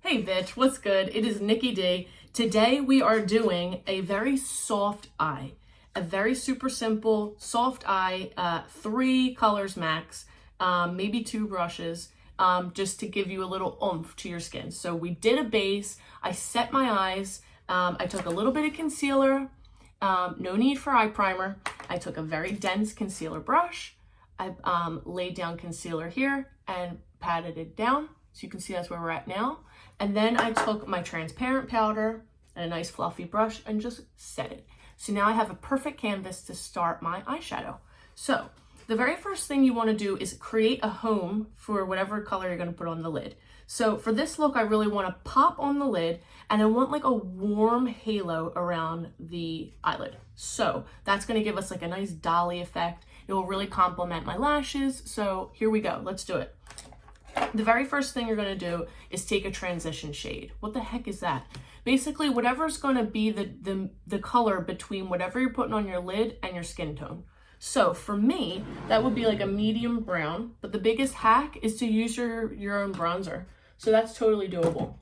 Hey bitch, what's good? It is Nikki D. Today we are doing a very soft eye. A very super simple, soft eye, 3 colors max, maybe 2 brushes, just to give you a little oomph to your skin. So we did a base, I set my eyes, I took a little bit of concealer, no need for eye primer. I took a very dense concealer brush, I laid down concealer here and patted it down. So you can see that's where we're at now. And then I took my transparent powder and a nice fluffy brush and just set it. So now I have a perfect canvas to start my eyeshadow. So the very first thing you want to do is create a home for whatever color you're going to put on the lid. So for this look, I really want to pop on the lid and I want like a warm halo around the eyelid. So that's going to give us like a nice dolly effect. It will really complement my lashes. So here we go. Let's do it. The very first thing you're going to do is take a transition shade. What the heck is that? Basically, whatever's going to be the color between whatever you're putting on your lid and your skin tone. So for me, that would be like a medium brown, but the biggest hack is to use your own bronzer. So that's totally doable.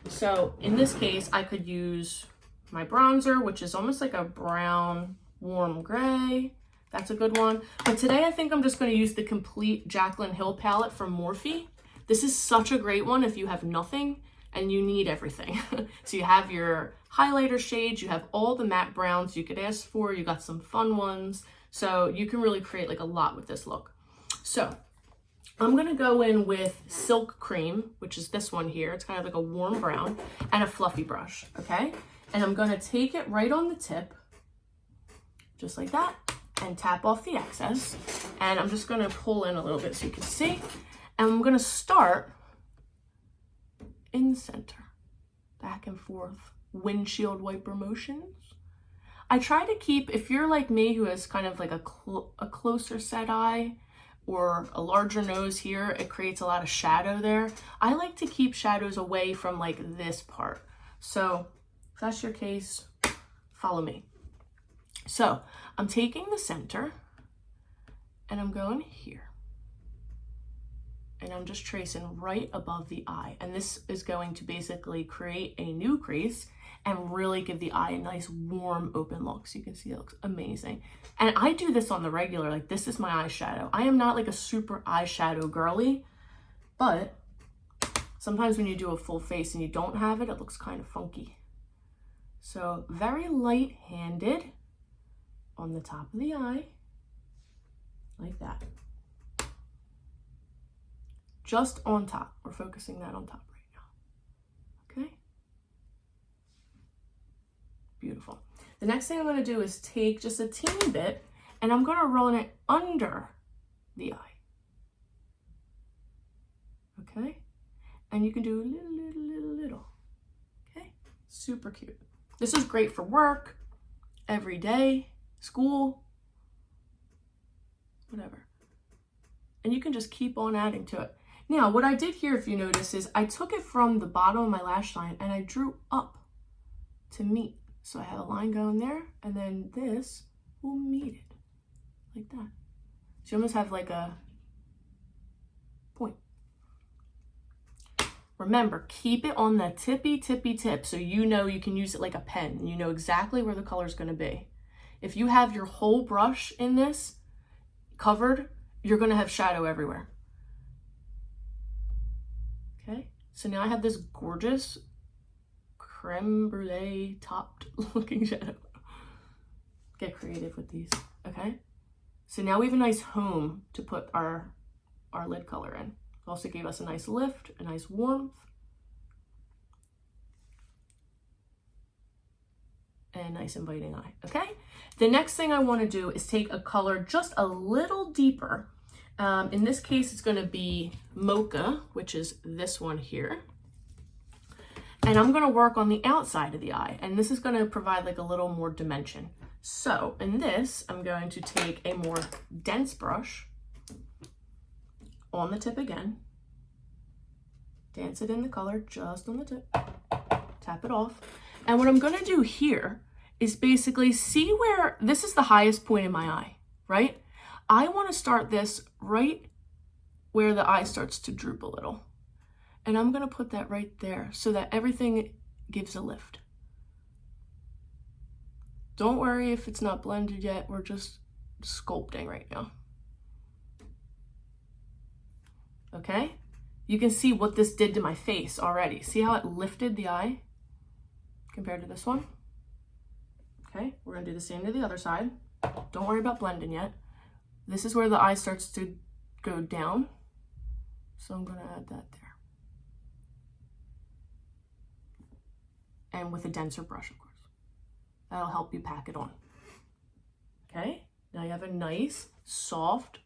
So in this case, I could use my bronzer, which is almost like a brown, warm gray. That's a good one. But today I think I'm just going to use the complete Jaclyn Hill palette from Morphe. This is such a great one if you have nothing and you need everything. So you have your highlighter shades, you have all the matte browns you could ask for, you got some fun ones. So you can really create like a lot with this look. So I'm gonna go in with Silk Cream, which is this one here. It's kind of like a warm brown, and a fluffy brush, okay? And I'm gonna take it right on the tip, just like that, and tap off the excess. And I'm just gonna pull in a little bit so you can see. And I'm gonna start in the center, back and forth, windshield wiper motions. I try to keep, if you're like me who has kind of like a closer set eye or a larger nose here, it creates a lot of shadow there. I like to keep shadows away from like this part. So if that's your case, follow me. So I'm taking the center and I'm going here. And I'm just tracing right above the eye. And this is going to basically create a new crease and really give the eye a nice warm open look. So you can see it looks amazing. And I do this on the regular, like this is my eyeshadow. I am not like a super eyeshadow girly, but sometimes when you do a full face and you don't have it, it looks kind of funky. So very light-handed on the top of the eye, like that. Just on top. We're focusing that on top right now. Okay? Beautiful. The next thing I'm going to do is take just a teeny bit and I'm going to run it under the eye. Okay? And you can do a little. Okay? Super cute. This is great for work, every day, school, whatever. And you can just keep on adding to it. Now, what I did here, if you notice, is I took it from the bottom of my lash line and I drew up to meet. So I have a line going there, and then this will meet it, like that. So you almost have like a point. Remember, keep it on the tippy tip so you know you can use it like a pen and you know exactly where the color is going to be. If you have your whole brush in this covered, you're going to have shadow everywhere. Okay, so now I have this gorgeous creme brulee topped looking shadow. Get creative with these, okay? So now we have a nice home to put our lid color in. Also gave us a nice lift, a nice warmth, and a nice inviting eye, okay? The next thing I want to do is take a color just a little deeper. In this case, it's going to be Mocha, which is this one here. And I'm going to work on the outside of the eye. And this is going to provide like a little more dimension. So in this, I'm going to take a more dense brush on the tip again. Dance it in the color just on the tip. Tap it off. And what I'm going to do here is basically see where this is the highest point in my eye, right? I want to start this right where the eye starts to droop a little. And I'm gonna put that right there so that everything gives a lift. Don't worry if it's not blended yet, we're just sculpting right now. Okay? You can see what this did to my face already. See how it lifted the eye compared to this one? Okay, we're gonna do the same to the other side. Don't worry about blending yet. This is where the eye starts to go down. So I'm gonna add that there. And with a denser brush, of course. That'll help you pack it on. Okay, now you have a nice, soft,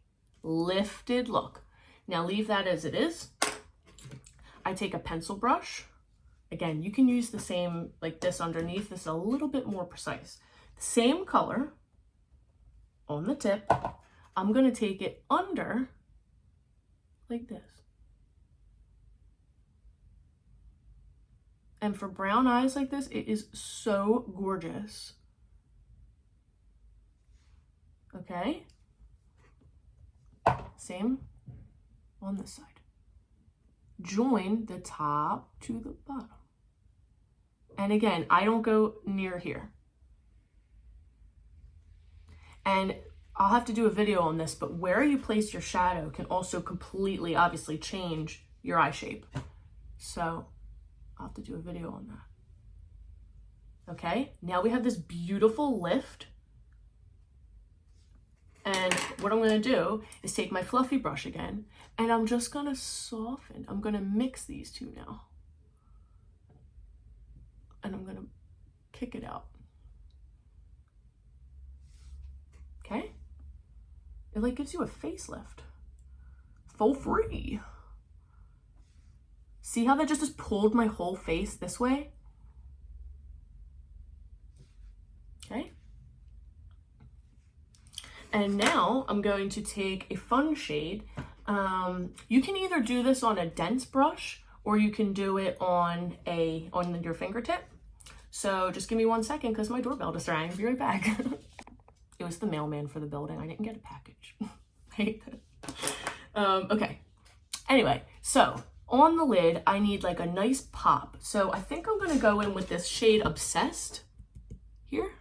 lifted look. Now leave that as it is. I take a pencil brush. Again, you can use the same, like this underneath. This is a little bit more precise. Same color on the tip. I'm gonna take it under like this. And for brown eyes like this, it is so gorgeous. Okay. Same on this side. Join the top to the bottom. And again, I don't go near here. And I'll have to do a video on this, but where you place your shadow can also completely, obviously, change your eye shape. So I'll have to do a video on that. Okay, now we have this beautiful lift. And what I'm gonna do is take my fluffy brush again, and I'm just gonna soften. I'm gonna mix these two now. And I'm gonna kick it out. Okay? It like gives you a facelift. For free. See how that just pulled my whole face this way? Okay. And now I'm going to take a fun shade. You can either do this on a dense brush or you can do it on your fingertip. So just give me 1 second because my doorbell just rang. I'll be right back. It was the mailman for the building. I didn't get a package. I hate that. Okay. Anyway, so on the lid, I need like a nice pop. So I think I'm gonna go in with this shade Obsessed here.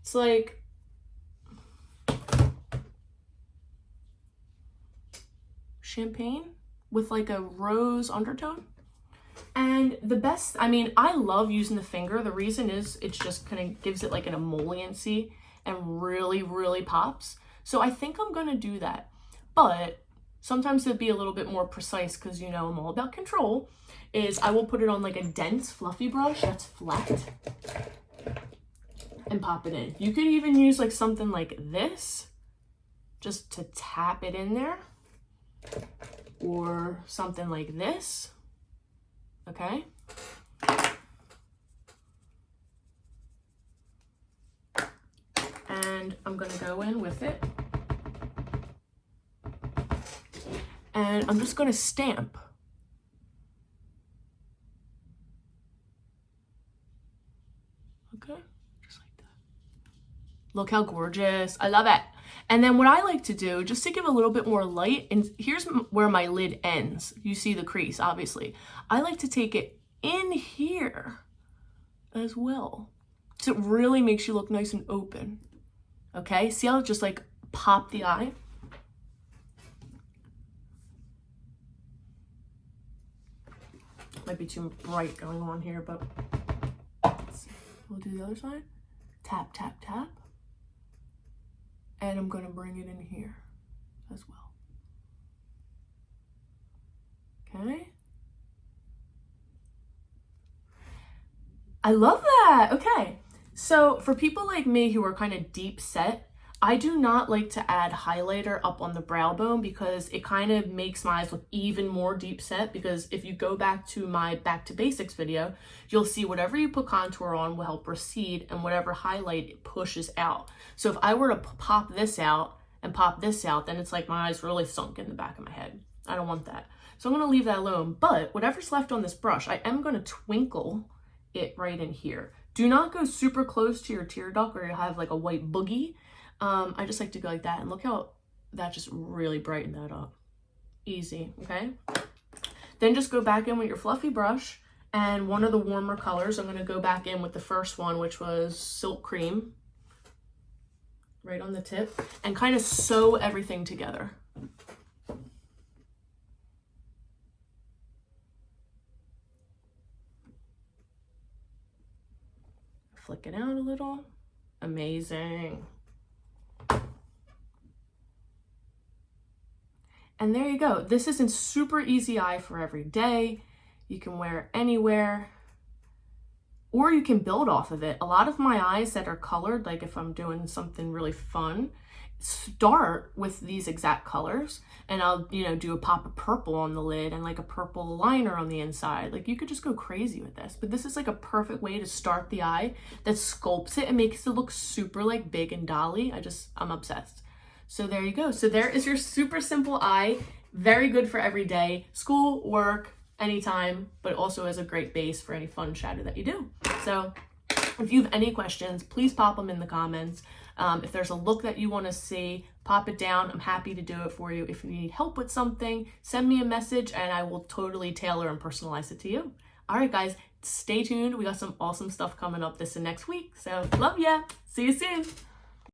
It's like, champagne with like a rose undertone. And the best, I mean, I love using the finger. The reason is it's just kind of gives it like an emolliency and really, really pops. So I think I'm gonna do that. But sometimes it'd be a little bit more precise because, you know, I'm all about control, is I will put it on like a dense fluffy brush that's flat and pop it in. You could even use like something like this just to tap it in there, or something like this. Okay. And I'm gonna go in with it. And I'm just gonna stamp. Okay, just like that. Look how gorgeous, I love it. And then what I like to do, just to give a little bit more light, and here's where my lid ends. You see the crease, obviously. I like to take it in here as well. So it really makes you look nice and open. Okay, see how it just like pop the eye? Might be too bright going on here, but let's see. We'll do the other side. Tap, tap, tap. And I'm gonna bring it in here as well. Okay. I love that. Okay. So for people like me who are kind of deep set, I do not like to add highlighter up on the brow bone because it kind of makes my eyes look even more deep set, because if you go back to my back to basics video, you'll see whatever you put contour on will help recede and whatever highlight it pushes out. So if I were to pop this out and pop this out, then it's like my eyes really sunk in the back of my head. I don't want that. So I'm gonna leave that alone, but whatever's left on this brush, I am gonna twinkle it right in here. Do not go super close to your tear duct or you'll have like a white boogie. I just like to go like that, and look how that just really brightened that up. Easy, okay? Then just go back in with your fluffy brush, and one of the warmer colors, I'm going to go back in with the first one, which was Silk Cream, right on the tip, and kind of sew everything together. Flick it out a little. Amazing. And there you go. This is a super easy eye for every day. You can wear it anywhere, or you can build off of it. A lot of my eyes that are colored, like if I'm doing something really fun, start with these exact colors, and I'll, you know, do a pop of purple on the lid and like a purple liner on the inside. Like you could just go crazy with this, but this is like a perfect way to start the eye that sculpts it and makes it look super like big and dolly. I'm obsessed. So there you go. So there is your super simple eye. Very good for every day, school, work, anytime, but also as a great base for any fun shadow that you do. So if you have any questions, please pop them in the comments. If there's a look that you want to see, pop it down. I'm happy to do it for you. If you need help with something, send me a message and I will totally tailor and personalize it to you. All right, guys, stay tuned. We got some awesome stuff coming up this and next week. So love ya. See you soon.